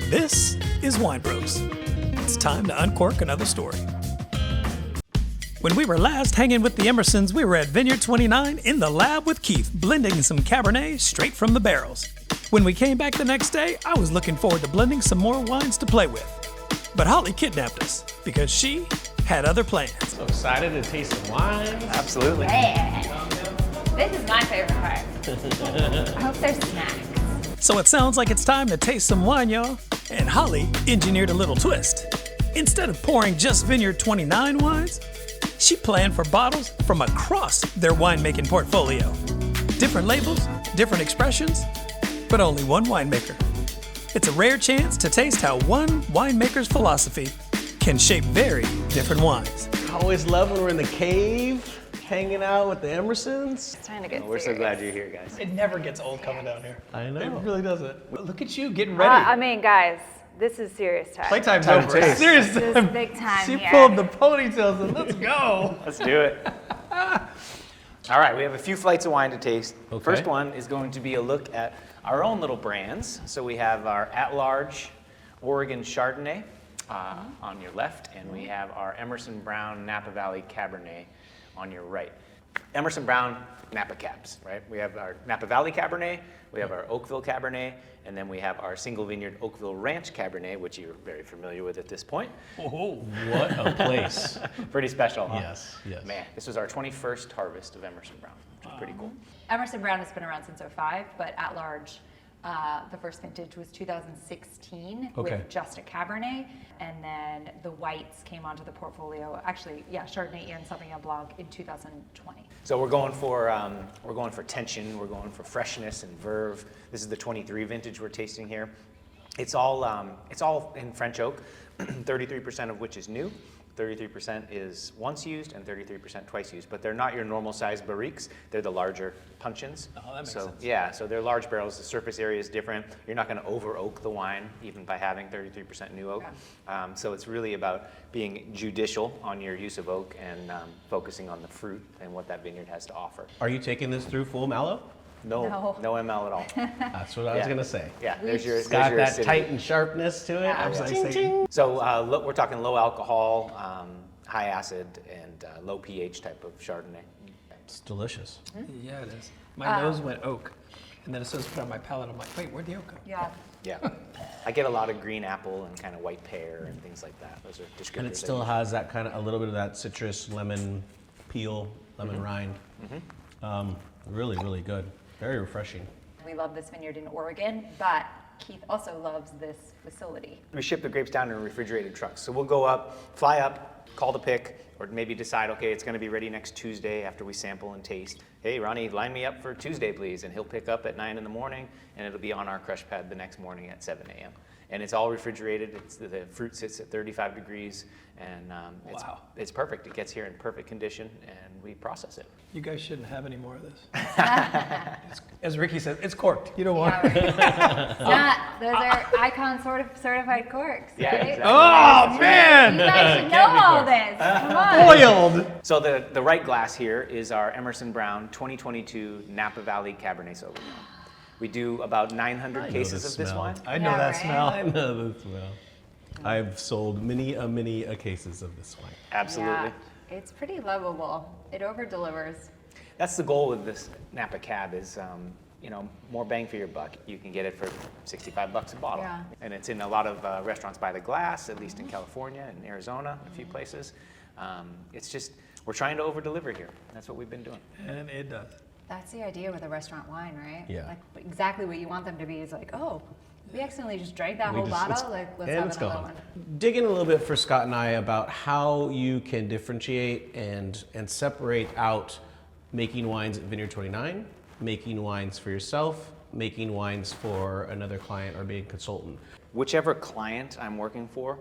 This is Wine Bros. It's time to uncork another story. When we were last hanging with the Emersons, we were at Vineyard 29 in the lab with Keith, blending some Cabernet straight from the barrels. When we came back the next day, I was looking forward to blending some more wines to play with. But Holly kidnapped us because she had other plans. So excited to taste some wine. Absolutely. Yeah. This is my favorite part. I hope there's snacks. So it sounds like it's time to taste some wine, y'all. And Holly engineered a little twist. Instead of pouring just Vineyard 29 wines, she planned for bottles from across their winemaking portfolio. Different labels, different expressions, but only one winemaker. It's a rare chance to taste how one winemaker's philosophy can shape very different wines. I always love when we're in the cave, hanging out with the Emersons. It's trying to get We're so glad you're here, guys. It never gets old coming down here. I know. It really doesn't. Look at you getting ready. I mean, guys, this is serious time. Playtime's Time over. to taste. Serious This time. is big time She here. pulled the ponytails and let's go. Let's do it. All right, we have a few flights of wine to taste. Okay. First one is going to be a look at our own little brands. So we have our AtLarge Oregon Chardonnay on your left, and we have our Emerson Brown Napa Valley Cabernet on your right. Emerson Brown Napa Cabs, right? We have our Napa Valley Cabernet, we have our Oakville Cabernet, and then we have our single vineyard Oakville Ranch Cabernet, which you're very familiar with at this point. Oh, what a place. Pretty special, huh? Yes, yes. Man, this was our 21st harvest of Emerson Brown, which is pretty cool. Emerson Brown has been around since '05, but AtLarge, the first vintage was 2016 Okay. with just a Cabernet, and then the whites came onto the portfolio. Actually, yeah, Chardonnay and Sauvignon Blanc in 2020. So we're going for tension, we're going for freshness and verve. This is the 23 vintage we're tasting here. It's all in French oak, 33% of which is new. 33% is once used and 33% twice used, but they're not your normal size barriques. They're the larger puncheons. Oh, that makes so, sense. Yeah, so they're large barrels. The surface area is different. You're not going to over oak the wine, even by having 33% new oak. So it's really about being judicial on your use of oak and focusing on the fruit and what that vineyard has to offer. Are you taking this through full mallow? No ML at all. That's what I was Yeah. going to say. Yeah, there's your It's got your that acidity. tight and sharpness to it. Yeah. I was like, Ching, saying, So look, we're talking low alcohol, high acid, and low pH type of Chardonnay. it's delicious. Yeah, it is. My nose went oak. And then as soon as I put it on my palate, I'm like, wait, where'd the oak go? Yeah. Yeah, I get a lot of green apple and kind of white pear and things like that. Those are descriptors. And it still has that kind of, a little bit of that citrus, lemon peel, lemon rind. Really, really good. Very refreshing. We love this vineyard in Oregon, but Keith also loves this facility. We ship the grapes down in refrigerated trucks. So we'll go up, fly up, call the pick, or maybe decide, okay, it's going to be ready next Tuesday after we sample and taste. Hey, Ronnie, line me up for Tuesday, please. And he'll pick up at 9 in the morning, and it'll be on our crush pad the next morning at 7 a.m. And it's all refrigerated. The fruit sits at 35 degrees, and Wow. it's perfect. It gets here in perfect condition, and we process it. You guys shouldn't have any more of this. As Ricky said, it's corked. You don't want it. Those are Icon certified corks. Yeah, right? exactly. Oh, man! You guys should know all this. Come on. Boiled! So the right glass here is our Emerson Brown 2022 Napa Valley Cabernet Sauvignon. We do about 900 cases of this wine. I know Yeah, that right? smell. I know this well. I've sold many cases of this wine. Absolutely. Yeah, it's pretty lovable. It over delivers. That's the goal with this Napa Cab is, more bang for your buck. You can get it for $65 a bottle. Yeah. And it's in a lot of restaurants by the glass, at least in California and Arizona, a few places. It's just, we're trying to over deliver here. That's what we've been doing. And it does. That's the idea with a restaurant wine, right? Yeah. Like exactly what you want them to be is like, oh, we accidentally just drank that whole It's bottle. Like let's and have it's another gone. one. Dig in a little bit for Scott and I about how you can differentiate and separate out making wines at Vineyard 29, making wines for yourself, making wines for another client or being a consultant. Whichever client I'm working for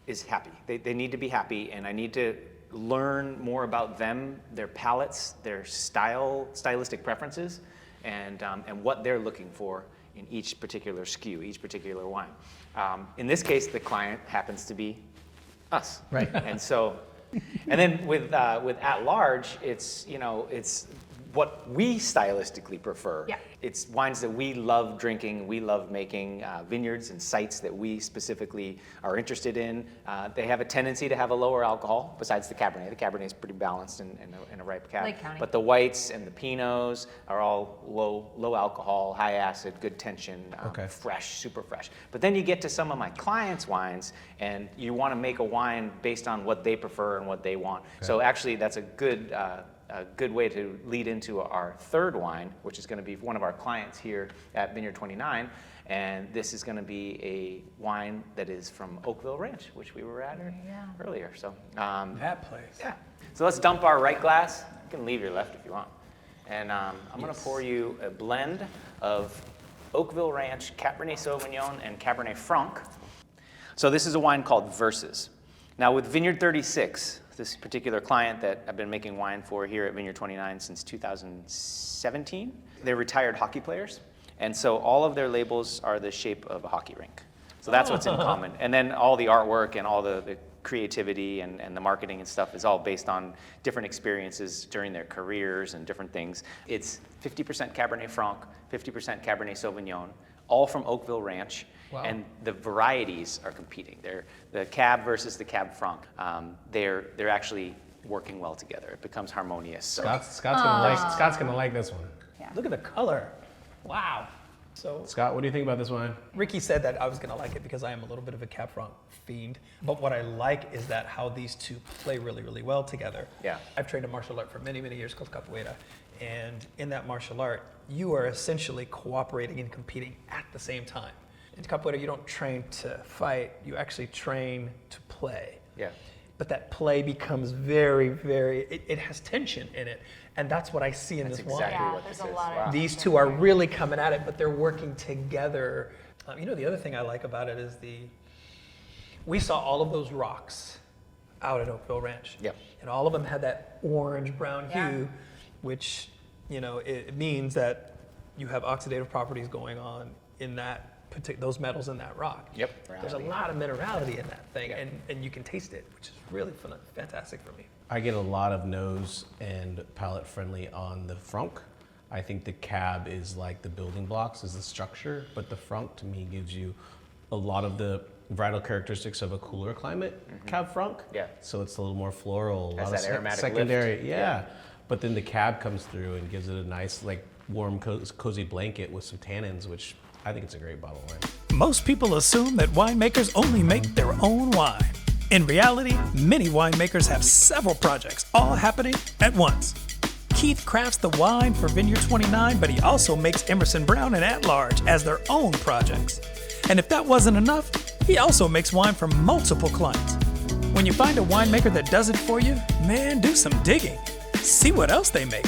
is happy. They need to be happy, and I need to learn more about them, their palates, their stylistic preferences, and what they're looking for in each particular SKU, each particular wine. In this case, the client happens to be us. Right. And so, and then with AtLarge, it's what we stylistically prefer. Yeah. It's wines that we love drinking, we love making, vineyards and sites that we specifically are interested in. They have a tendency to have a lower alcohol, besides the Cabernet. The Cabernet is pretty balanced in a ripe cab. Lake County. But the whites and the Pinots are all low alcohol, high acid, good tension, fresh, super fresh. But then you get to some of my clients' wines, and you want to make a wine based on what they prefer and what they want. Okay. So actually, that's a good way to lead into our third wine, which is going to be one of our clients here at Vineyard 29. And this is going to be a wine that is from Oakville Ranch, which we were at earlier. So That place. yeah. So let's dump our right glass. You can leave your left if you want. And I'm going to pour you a blend of Oakville Ranch Cabernet Sauvignon and Cabernet Franc. So this is a wine called Versus. Now with Vineyard 36, this particular client that I've been making wine for here at Vineyard 29 since 2017, they're retired hockey players. And so all of their labels are the shape of a hockey rink. So that's what's in common. And then all the artwork and all the creativity and the marketing and stuff is all based on different experiences during their careers and different things. It's 50% Cabernet Franc, 50% Cabernet Sauvignon, all from Oakville Ranch. Wow. And the varieties are competing. They're the Cab versus the Cab Franc. They're actually working well together. It becomes harmonious. So. Scott's gonna like this one. Yeah. Look at the color. Wow. So Scott, what do you think about this wine? Ricky said that I was going to like it because I am a little bit of a Cab Franc fiend. But what I like is that how these two play really, really well together. Yeah. I've trained a martial art for many, many years called capoeira. And in that martial art, you are essentially cooperating and competing at the same time. In capoeira, you don't train to fight. You actually train to play. Yeah. But that play becomes very, it has tension in it. And that's what I see in this wine. Exactly Yeah, what there's this a is. lot of Wow. These two are really coming at it, but they're working together. The other thing I like about it is we saw all of those rocks out at Oakville Ranch. Yep. And all of them had that orange-brown hue, which, it means that you have oxidative properties going on in those metals in that rock. Yep. There's a lot of minerality in that thing, and you can taste it, which is really fantastic for me. I get a lot of nose and palate friendly on the Franc. I think the Cab is like the building blocks, is the structure, but the Franc to me gives you a lot of the varietal characteristics of a cooler climate Cab Franc. Yeah. So it's a little more floral, a Has lot that of aromatic secondary. lift. Yeah. But then the Cab comes through and gives it a nice, warm, cozy blanket with some tannins, which I think it's a great bottle of wine. Most people assume that winemakers only make their own wine. In reality, many winemakers have several projects all happening at once. Keith crafts the wine for Vineyard 29, but he also makes Emerson Brown and AtLarge as their own projects. And if that wasn't enough, he also makes wine for multiple clients. When you find a winemaker that does it for you, man, do some digging. See what else they make.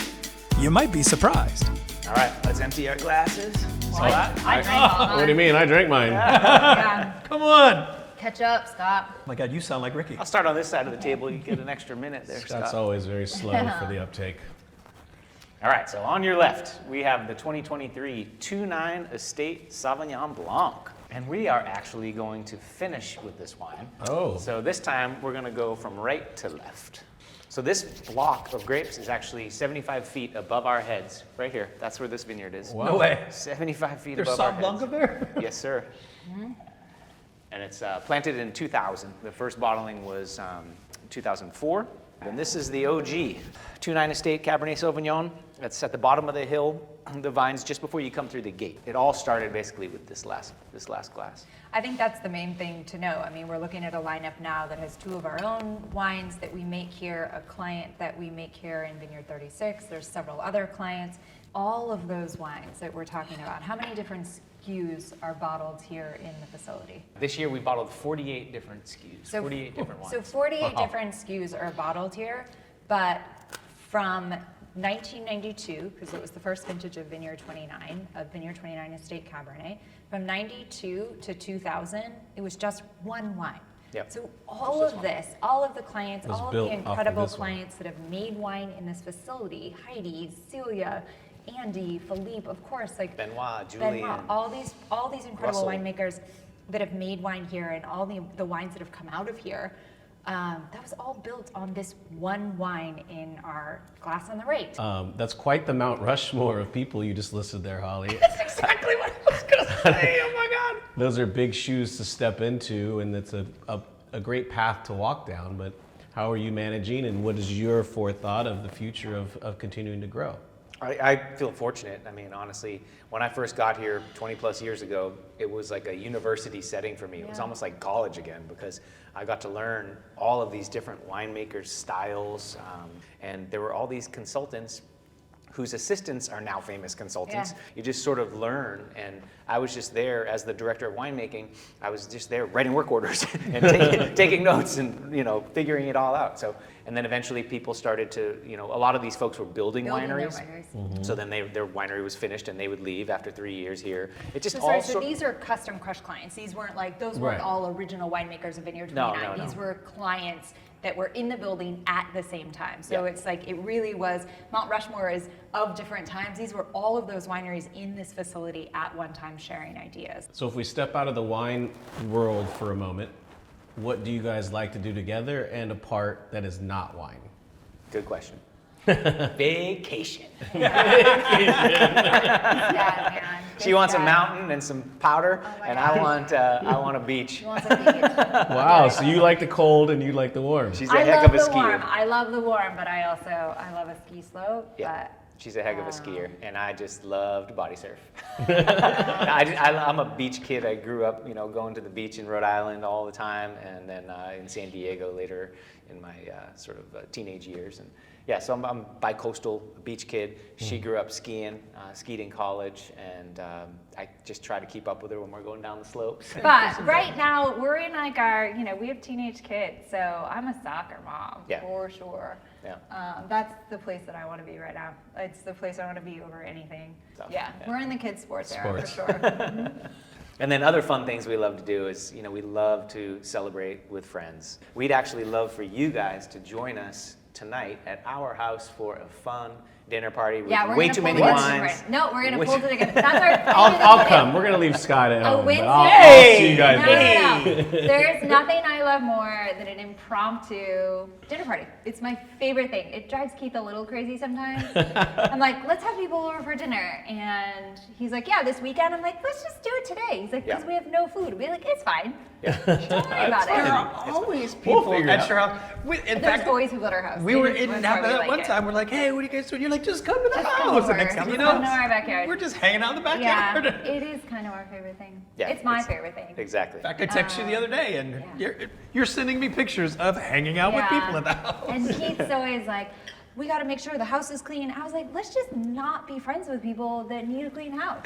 You might be surprised. All right, let's empty our glasses. I drank all What do you mean? I drank mine. Yeah. Come on. Catch up, Scott. Oh my God, you sound like Ricky. I'll start on this side of the table. You get an extra minute there, Scott's Scott. always very slow for the uptake. All right, so on your left, we have the 2023 2-9 Estate Sauvignon Blanc. And we are actually going to finish with this wine. Oh. So this time, we're going to go from right to left. So this block of grapes is actually 75 feet above our heads, right here. That's where this vineyard is. No way. 75 feet There's above our Sauv heads. Blanc up there? Yes, sir. And it's planted in 2000. The first bottling was 2004. And this is the OG 2-9 Estate Cabernet Sauvignon. That's at the bottom of the hill, the vines just before you come through the gate. It all started basically with this last glass. I think that's the main thing to know. I mean, we're looking at a lineup now that has two of our own wines that we make here, a client that we make here in Vineyard 36. There's several other clients. All of those wines that we're talking about, how many different SKUs are bottled here in the facility? This year we bottled 48 different SKUs, 48 different wines. So 48 different SKUs are bottled here, but from 1992, because it was the first vintage of Vineyard 29 Estate Cabernet, from 92 to 2000, it was just one wine. Yep. So all of this, all of the clients, Was all of built the off of incredible this one. clients that have made wine in this facility, Heidi, Celia, Andy, Philippe, of course, like Benoit, Julian. all these incredible Russell. winemakers that have made wine here, and all the wines that have come out of here That was all built on this one wine in our glass on the right. That's quite the Mount Rushmore of people you just listed there, Holly. That's exactly what I was going to say. Oh my God. Those are big shoes to step into, and it's a great path to walk down. But how are you managing, and what is your forethought of the future of continuing to grow? I feel fortunate. I mean, honestly, when I first got here 20 plus years ago, it was like a university setting for me. It was almost like college again, because I got to learn all of these different winemakers' styles, and there were all these consultants whose assistants are now famous consultants. Yeah. You just sort of learn, and I was just there as the director of winemaking. I was just there writing work orders and taking notes and, you know, figuring it all out. So, and then eventually people started to, you know, a lot of these folks were building wineries. Their wineries. Mm-hmm. So then their winery was finished and they would leave after 3 years here. It just So these are custom crush clients. These weren't like, those weren't Right. all original winemakers of Vineyard No, 29. no. These were clients that were in the building at the same time. So it's like, it really was, Mount Rushmore is of different times. These were all of those wineries in this facility at one time sharing ideas. So if we step out of the wine world for a moment, what do you guys like to do together and apart that is not wine? Good question. Vacation. Yeah, man. She wants a Good guy. mountain and some powder, Oh my and God. I want a beach. He wants a beach. Wow, so you like the cold and you like the warm. She's a I heck love of a the warm. skier. I love the warm, but I love a ski slope. Yeah. But She's a heck of a skier, and I just love to body surf. I'm a beach kid. I grew up, you know, going to the beach in Rhode Island all the time, and then in San Diego later in my sort of teenage years. And yeah, so I'm bi-coastal beach kid. She grew up skiing, skied in college, and I just try to keep up with her when we're going down the slopes. But right now we're in like our, you know, we have teenage kids, so I'm a soccer mom Yeah. for sure. Yeah. That's the place that I want to be right now. It's the place I want to be over anything. So, Yeah, yeah. we're in the kids' sports era for Sports. sure. And then other fun things we love to do is, you know, we love to celebrate with friends. We'd actually love for you guys to join us tonight at our house for a fun dinner party with Yeah, we're way gonna too pull many the wines. right. No, we're gonna Which- pull it together. That's our. I'll come. We're gonna leave Scott at A home. But Wednesday. I'll see you guys No, there. no, no. There's nothing I love more than an impromptu dinner party. It's my favorite thing. It drives Keith a little crazy sometimes. I'm like, let's have people over for dinner. And he's like, yeah, this weekend. I'm like, let's just do it today. He's like, because Yeah. we have no food. We're like, it's fine. Yeah. Don't worry about There it. are always people figure it at out. your house. In There's fact, always people at our house. we It were is- in that's Napa why we that like one it. time. We're like, hey, what are you guys doing? You're like, just come to the Just come house. over. And next thing Just you come know, to our backyard. we're just hanging out in the Yeah, backyard. it is kind of our favorite thing. Yeah, It's my it's- favorite thing. Exactly. In fact, I texted you the other day, and Yeah. you're sending me pictures of hanging out with people at the house. And Keith's always like, we got to make sure the house is clean. I was like, let's just not be friends with people that need a clean house.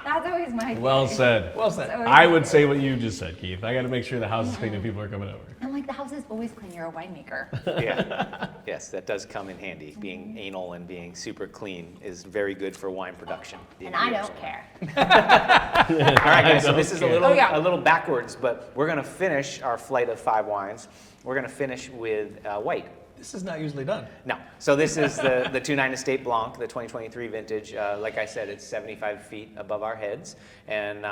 That's always my thing. Well said. Well said. So- I would say what you just said, Keith. I got to make sure the house is clean and people are coming over. I'm like, the house is always clean. You're a winemaker. Yeah. Yes, that does come in handy. Being anal and being super clean is very good for wine production. The And I ingredients don't of care. wine. All right, guys. So don't this is a care. little little backwards, but we're gonna finish our flight of 5 wines. We're gonna finish with white. This is not usually done. No. So this is the 29 Estate Blanc, the 2023 vintage. Like I said, it's 75 feet above our heads. And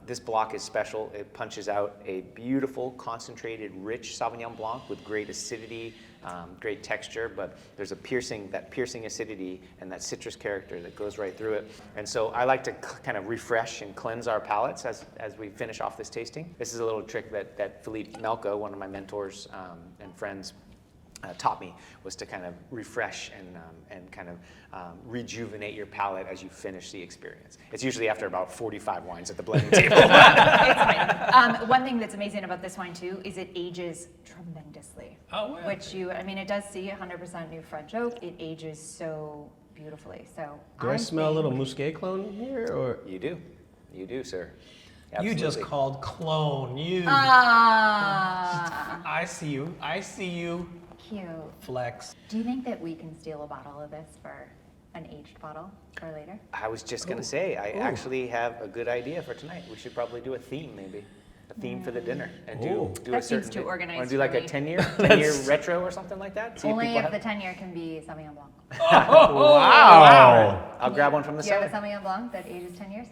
this block is special. It punches out a beautiful, concentrated, rich Sauvignon Blanc with great acidity, great texture, but there's a piercing acidity and that citrus character that goes right through it. And so I like to kind of refresh and cleanse our palates as we finish off this tasting. This is a little trick that Philippe Melko, one of my mentors and friends, taught me, was to kind of refresh and kind of rejuvenate your palate as you finish the experience. It's usually after about 45 wines at the blending table. It's fine. One thing that's amazing about this wine too is it ages tremendously. Oh, wow. Which it does see 100% new French oak. It ages so beautifully. So Do I smell a little think- Muscat clone here, or You do, sir. You just Absolutely. called clone. You. Ah, I see you. I see you. cute. Flex. Do you think that we can steal a bottle of this for an aged bottle for later? I was just going to say, I actually have a good idea for tonight. We should probably do a theme, maybe. A theme for the dinner. And Ooh. do That a seems certain too organized Want to do like for a me. 10-year retro or something like that? See Only people if the have- 10-year can be Sauvignon Blanc. wow! I'll grab one from the Do you have a cellar. Sauvignon Blanc that ages 10 years?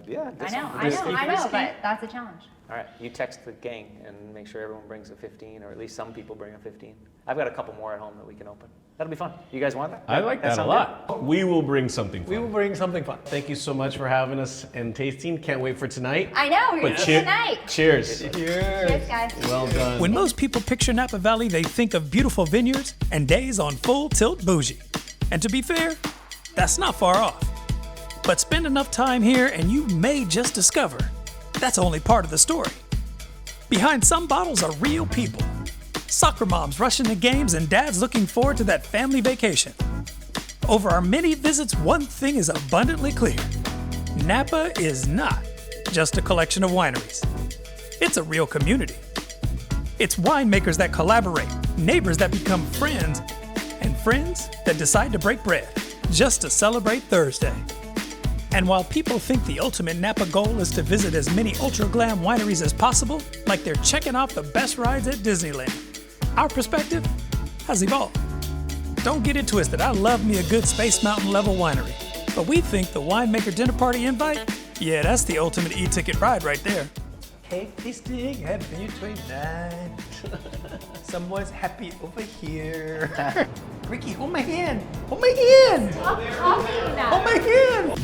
Yeah. I this know, one. I know, but that's a challenge. All right, you text the gang and make sure everyone brings a 15, or at least some people bring a 15. I've got a couple more at home that we can open. That'll be fun. You guys want that? I like that a sound lot. We will bring something fun. We will bring something fun. Thank you so much for having us and tasting. Can't wait for tonight. I know, we're But here tonight. Cheers. Cheers, guys. Well done. When most people picture Napa Valley, they think of beautiful vineyards and days on full tilt bougie. And to be fair, that's not far off. But spend enough time here and you may just discover that's only part of the story. Behind some bottles are real people. Soccer moms rushing to games and dads looking forward to that family vacation. Over our many visits, one thing is abundantly clear. Napa is not just a collection of wineries. It's a real community. It's winemakers that collaborate, neighbors that become friends, and friends that decide to break bread just to celebrate Thursday. And while people think the ultimate Napa goal is to visit as many ultra-glam wineries as possible, like they're checking off the best rides at Disneyland, our perspective has evolved. Don't get it twisted, I love me a good Space Mountain level winery. But we think the Winemaker dinner party invite, yeah, that's the ultimate e-ticket ride right there. Hey, tasting at Vineyard 29. Someone's happy over here. Ricky, hold my hand. Hold my hand. Stop talking now. Hold my hand.